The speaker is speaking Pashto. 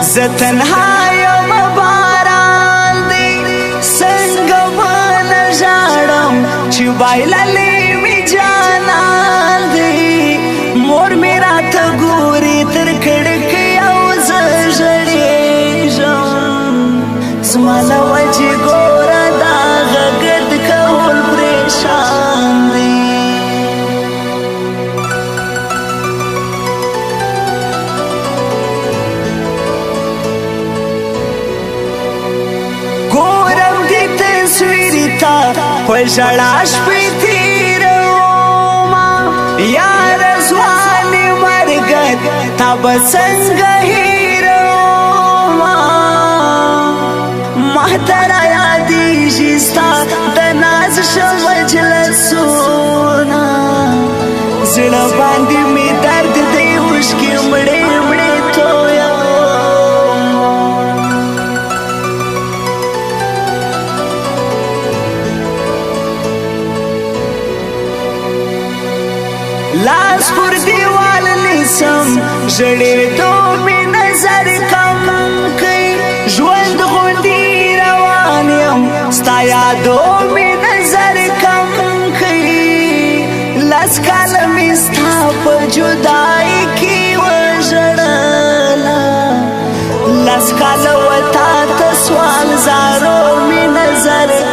زتنها یم باران دی څنګه ونه ژاړم چې بایللی مې جانان دی مور مې راته ګوري تر کړکۍ او زه ژړېږم زما له وجې ګوره دا غږد کول پریشان دی په ژړا شپې تېرومه یاره ځوانې مرګه تا به څنګه هېرومه ما ته رایادېږي ستا د ناز ښه مجلسونه زړه باندې مې درد دی اوښکې مړې مړې تویوم لاس پر دیوال نیسم ژړېدو مې نظر کم کئ ژوند غوندې روان یم ستا یادو مې نظر کم کئ لس کاله مې ستا په جدایۍ کې وژړله لس کاله و تا ته سوال زارو مې نظر